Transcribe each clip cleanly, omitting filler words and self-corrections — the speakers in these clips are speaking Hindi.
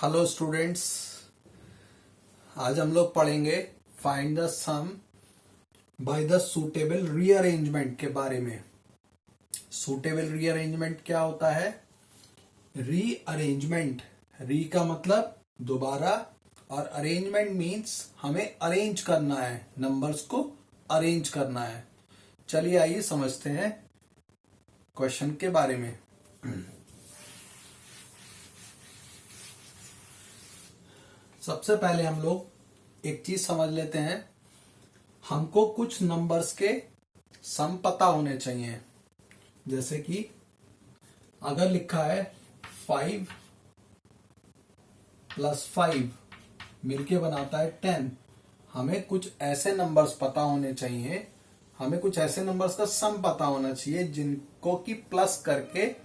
हेलो स्टूडेंट्स, आज हम लोग पढ़ेंगे find the sum by the suitable rearrangement के बारे में। सूटेबल रीअरेंजमेंट क्या होता है? रीअरेंजमेंट, री का मतलब दोबारा और अरेंजमेंट मीन्स हमें अरेंज करना है, नंबर्स को अरेंज करना है। चलिए आइए समझते हैं क्वेश्चन के बारे में। सबसे पहले हम लोग एक चीज समझ लेते हैं, हमको कुछ नंबर्स के सम पता होने चाहिए। जैसे कि अगर लिखा है 5 + 5 मिलके बनाता है 10, हमें कुछ ऐसे नंबर्स पता होने चाहिए, हमें कुछ ऐसे नंबर्स का सम पता होना चाहिए जिनको कि प्लस करके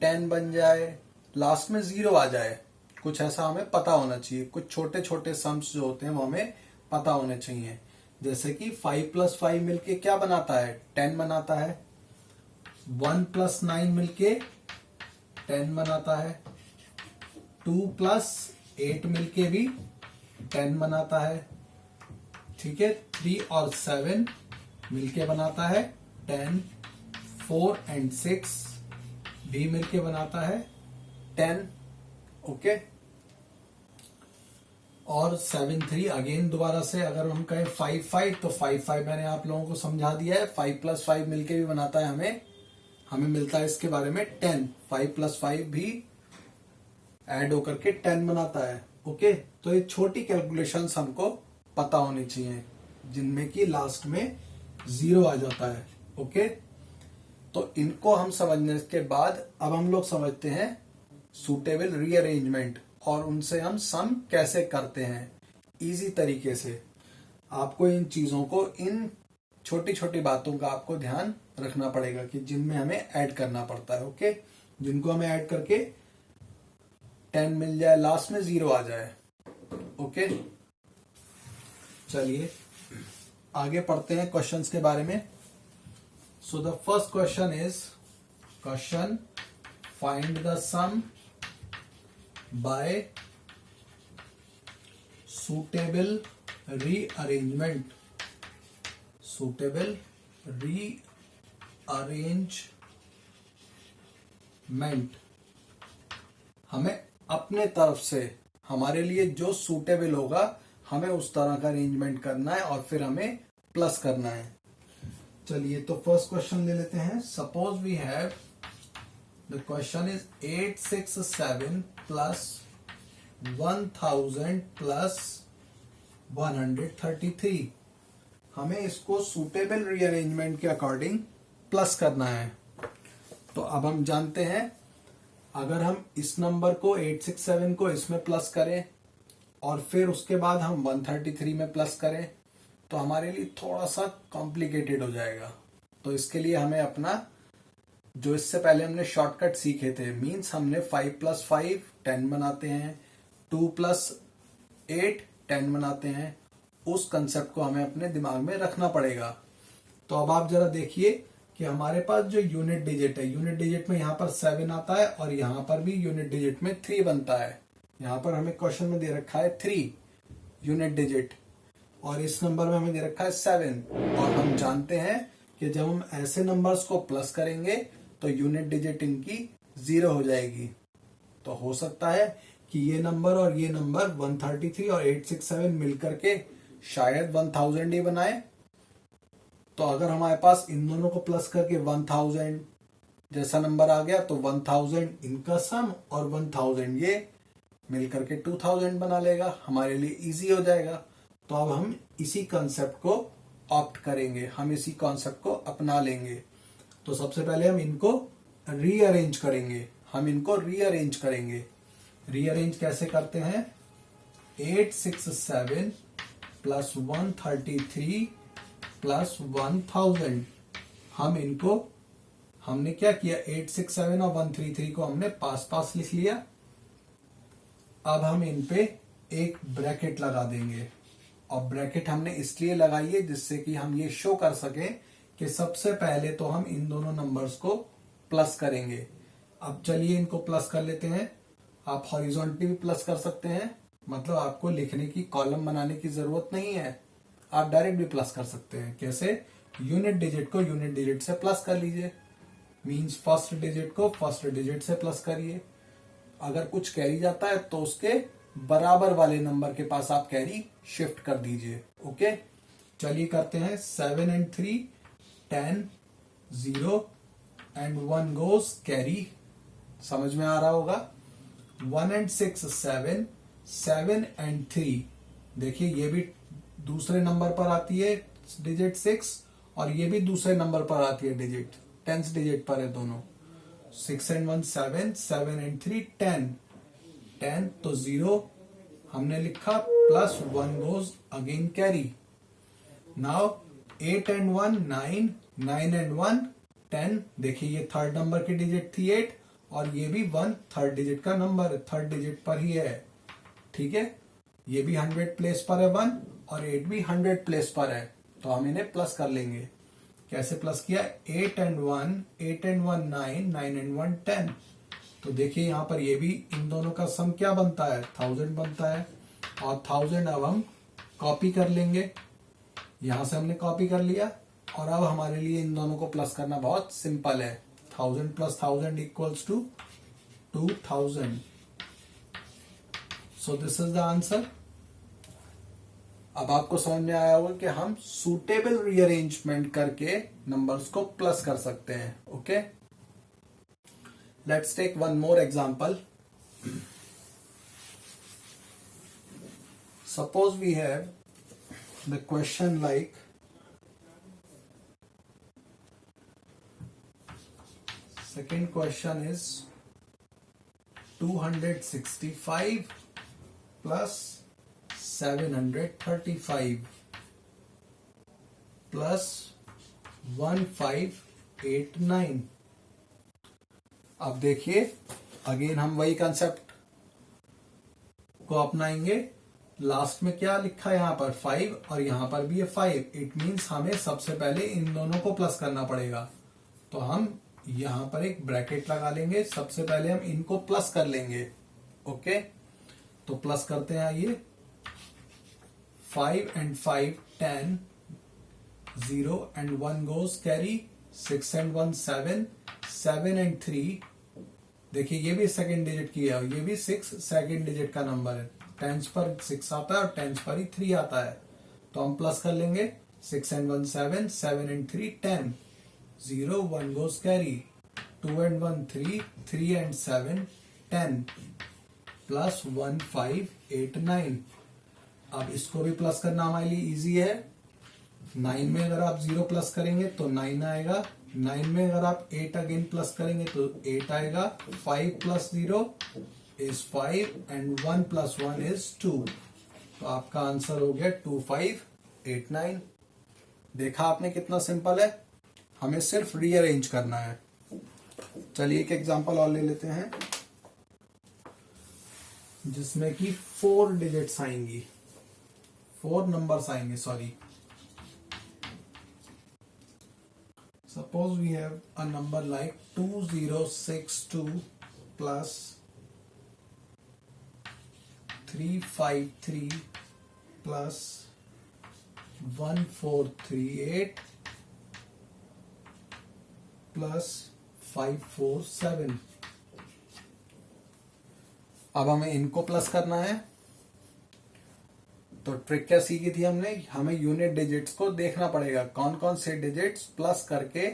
10 बन जाए, लास्ट में 0 आ जाए। कुछ ऐसा हमें पता होना चाहिए। कुछ छोटे छोटे सम्स जो होते हैं वो हमें पता होने चाहिए। जैसे कि 5 + 5 मिलके क्या बनाता है? 10 बनाता है। 1 + 9 मिलके 10 बनाता है। 2 + 8 मिलके भी 10 बनाता है। ठीक है। 3 और 7 मिलके बनाता है 10। 4 और 6 भी मिलके बनाता है 10। ओके। और 7 3 अगेन दोबारा से अगर हम कहें 5 5 तो 5 5 मैंने आप लोगों को समझा दिया है। 5 + 5 मिलके भी बनाता है हमें मिलता है इसके बारे में 10। 5 + 5 भी ऐड होकर के 10 बनाता है। ओके। तो ये छोटी कैलकुलेशंस हमको पता होनी चाहिए जिनमें कि लास्ट में 0 आ जाता है। ओके। तो इनको हम समझने के बाद अब हम लोग समझते हैं सूटेबल रीअरेंजमेंट और उनसे हम सम कैसे करते हैं इजी तरीके से। आपको इन चीजों को, इन छोटी छोटी बातों का आपको ध्यान रखना पड़ेगा कि जिनमें हमें ऐड करना पड़ता है। ओके। जिनको हमें ऐड करके 10 मिल जाए, लास्ट में 0 आ जाए। ओके। चलिए आगे पढ़ते हैं क्वेश्चंस के बारे में। So the first question is question find the sum by suitable rearrangement। suitable rearrangement हमें अपने तरफ से हमारे लिए जो सूटेबल होगा हमें उस तरह का अरेंजमेंट करना है और फिर हमें प्लस करना है। चलिए तो फर्स्ट क्वेश्चन ले लेते हैं। Suppose we have the question is 867 plus 1000 plus 133। हमें इसको सूटेबल रीअरेंजमेंट के अकॉर्डिंग प्लस करना है। तो अब हम जानते हैं अगर हम इस नंबर को 867 को इसमें प्लस करें और फिर उसके बाद हम 133 में प्लस करें तो हमारे लिए थोड़ा सा कॉम्प्लिकेटेड हो जाएगा। तो इसके लिए हमें अपना जो इससे पहले हमने शॉर्टकट सीखे थे, मींस हमने 5 + 5 10 बनाते हैं, 2 + 8 10 बनाते हैं, उस कंसेप्ट को हमें अपने दिमाग में रखना पड़ेगा। तो अब आप जरा देखिए कि हमारे पास जो यूनिट डिजिट है, यूनिट डिजिट में यहाँ पर 7 आता है और यहाँ पर भी यूनिट डिजिट में 3 बनता है। यहाँ पर हमें क्वेश्चन में दे रखा है 3 यूनिट डिजिट और इस नंबर में हमें दे रखा है 7। और हम जानते हैं कि जब हम ऐसे नंबर्स को प्लस करेंगे तो यूनिट डिजिट इनकी 0 हो जाएगी। तो हो सकता है कि ये नंबर और ये नंबर 133 और 867 मिलकर के शायद 1000 ही बनाए। तो अगर हमारे पास इन दोनों को प्लस करके 1000 जैसा नंबर आ गया तो 1000 इनका सम और 1000 ये मिलकर के 2000 बना लेगा, हमारे लिए इजी हो जाएगा। तो अब हम इसी कॉन्सेप्ट को ऑप्ट करेंगे, हम इसी कॉन्सेप्ट को अपना लेंगे। तो सबसे पहले हम इनको रीअरेंज करेंगे। रीअरेंज कैसे करते हैं? 867 plus 133 plus 1000। हमने क्या किया? 867 और 133 को हमने पास पास लिख लिया। अब हम इन पे एक ब्रैकेट लगा देंगे और ब्रैकेट हमने इसलिए लगाई है जिससे कि हम ये शो कर सकें कि सबसे पहले तो हम इन दोनों नंबर्स को प्लस करेंगे। अब चलिए इनको प्लस कर लेते हैं। आप हॉरिजॉन्टली भी प्लस कर सकते हैं, मतलब आपको लिखने की कॉलम बनाने की जरूरत नहीं है, आप डायरेक्ट भी प्लस कर सकते हैं। कैसे? यूनिट डिजिट को यूनिट डिजिट से प्लस कर लीजिए, मींस फर्स्ट डिजिट को फर्स्ट डिजिट से प्लस करिए। अगर कुछ कैरी जाता है तो उसके बराबर वाले नंबर के पास आप कैरी शिफ्ट कर दीजिए। ओके, चलिए करते हैं। 7 and 3 10, 0 and 1 goes कैरी, समझ में आ रहा होगा। 1 and 6 7, 7 and 3, देखिए ये भी दूसरे नंबर पर आती है डिजिट 6, और ये भी दूसरे नंबर पर आती है डिजिट, 10th डिजिट पर है दोनों। 6 and 1 7, 7 and 3 10, 10 तो 0 हमने लिखा, plus 1 goes again carry. Now 8 and 1 9, 9 and 1 10, देखिए ये थर्ड नंबर की डिजिट थी 8, और ये भी 1 थर्ड डिजिट का नंबर, थर्ड डिजिट पर ही है। ठीक है, ये भी 100 प्लेस पर है 1, और 8 भी 100 प्लेस पर है, तो हम इन्हें प्लस कर लेंगे। कैसे प्लस किया? 8 and 1 9, 9 and 1 10, तो देखिए यहां पर ये भी इन दोनों का सम क्या बनता है? 1000 बनता है, और 1000 अब हम कॉपी कर लेंगे, यहां से हमने कॉपी कर लिया, और अब हमारे लिए इन दोनों को प्लस करना बहुत सिंपल है। 1000 plus 1000 equals to 2000, so this is the answer. अब आपको समझ में आया होगा कि हम सूटेबल रीअरेंजमेंट करके नंबर्स को प्लस कर सकते हैं। Okay, let's take one more example. Suppose we have the question like second question is 265 plus 735 plus 1589। अब देखिए अगेन हम वही कंसेप्ट को अपनाएंगे। लास्ट में क्या लिखा है यहाँ पर? 5, और यहाँ पर भी है 5। इट मीन्स हमें सबसे पहले इन दोनों को प्लस करना पड़ेगा, तो हम यहां पर एक ब्रैकेट लगा लेंगे। सबसे पहले हम इनको प्लस कर लेंगे। ओके, तो प्लस करते हैं। आइए, 5 and 5 10, 0 and 1 goes carry. 6 and 1 7, 7 and 3, देखिए ये भी सेकेंड डिजिट की है, ये भी 6 सेकेंड डिजिट का नंबर है। 10s पर 6 आता है और 10s पर ही 3 आता है, तो हम प्लस कर लेंगे। 6 and 1 7, 7 and 3 10, 0 1 goes carry। 2 and 1 3, 3 and 7 10, plus 1 5 8 9। अब इसको भी प्लस करना हमारे लिए इजी है। 9 में अगर आप 0 प्लस करेंगे तो 9 आएगा। 9 में अगर आप 8 अगेन प्लस करेंगे तो 8 आएगा। 5 plus 0 is 5 and 1 plus 1 is 2, तो आपका आंसर हो गया 2589। देखा आपने कितना सिंपल है, हमें सिर्फ रीअरेंज करना है। चलिए एक एग्जांपल और ले लेते हैं जिसमें कि 4 डिजिट्स आएंगी, 4 नंबर्स आएंगे, sorry. Suppose we have a number like 2062 plus 353 plus 1438 plus 547। अब हमें इनको प्लस करना है, तो ट्रिक क्या सीखी थी हमने? हमें यूनिट डिजिट्स को देखना पड़ेगा, कौन कौन से डिजिट्स प्लस करके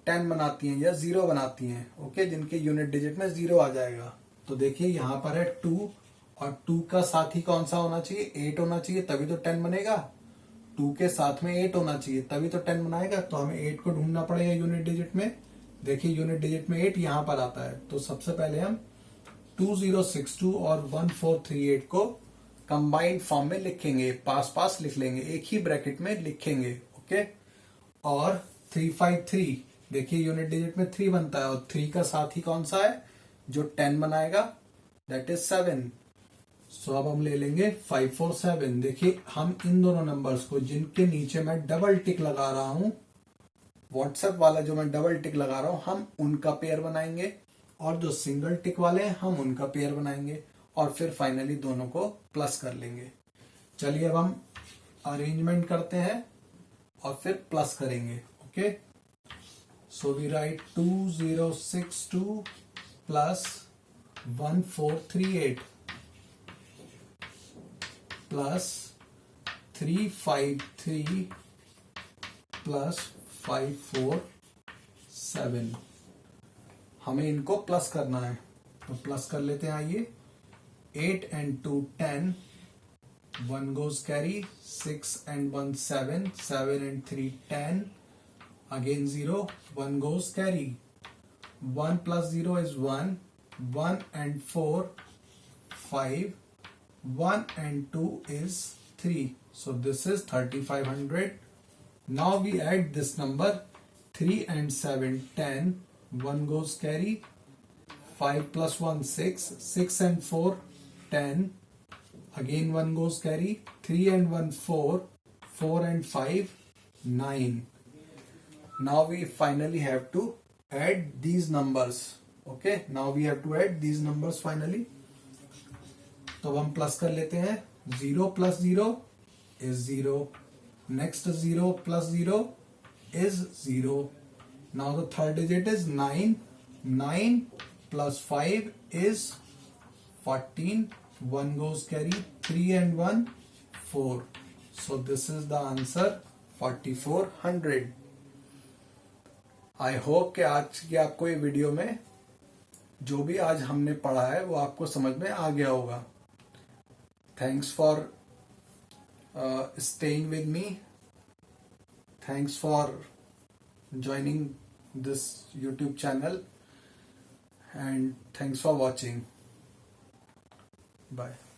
10 बनाती हैं या 0 बनाती हैं। ओके, जिनके यूनिट डिजिट में 0 आ जाएगा। तो देखिए यहां पर है 2, और 2 का साथी कौन सा होना चाहिए? 8 होना चाहिए, तभी तो 10 बनेगा। 2 के साथ में 8 होना चाहिए, तभी तो 10 बनाएगा। तो हमें 8 को ढूंढना पड़ेगा यूनिट डिजिट में। देखिए यूनिट डिजिट में 8 यहां पर आता है, तो सबसे पहले हम 2062 और 1438 को कंबाइंड फॉर्म में लिखेंगे, पास पास लिख लेंगे, एक ही ब्रैकेट में लिखेंगे। ओके, और 353, देखिए यूनिट डिजिट में 3 बनता है, और 3 का साथी कौन सा है जो 10 बनाएगा? That is 7। सो अब हम ले लेंगे 547। देखिए हम इन दोनों नंबर्स को, जिनके नीचे मैं डबल टिक लगा रहा हूं, व्हाट्सएप वाला जो मैं डबल टिक लगा रहा हूं, हम उनका पेयर बनाएंगे। और जो सिंगल टिक वाले हैं हम उनका पेयर बनाएंगे और फिर फाइनली दोनों को प्लस कर लेंगे। चलिए अब हम अरेंजमेंट करते हैं और फिर प्लस करेंगे। Okay, so we write 2062 plus 1438 plus 353 plus 547। हमें इनको प्लस करना है तो प्लस कर लेते हैं। आइए, 8 and 2 10, 1 goes carry, 6 and 1 7, 7 and 3 10, again 0, 1 goes carry, 1 plus 0 is 1, 1 and 4 5, 1 and 2 is 3, so this is 3500. Now we add this number, 3 and 7 10, 1 goes carry, 5 plus 1 6, 6 and 4 10, again 1 goes carry, 3 and 1 4, 4 and 5 9. Now we finally have to add these numbers. Okay, now we have to add these numbers finally. तो हम प्लस कर लेते हैं। 0 plus 0 is 0. Next 0 plus 0 is 0. Now the third digit is 9. 9 plus 5 is 14. 1 goes carry, 3 and 1 4. So this is the answer 4400. I hope कि आज की आपको ये वीडियो में जो भी आज हमने पढ़ा है वो आपको समझ में आ गया होगा। Thanks for staying with me. Thanks for joining this YouTube channel and thanks for watching. Bye.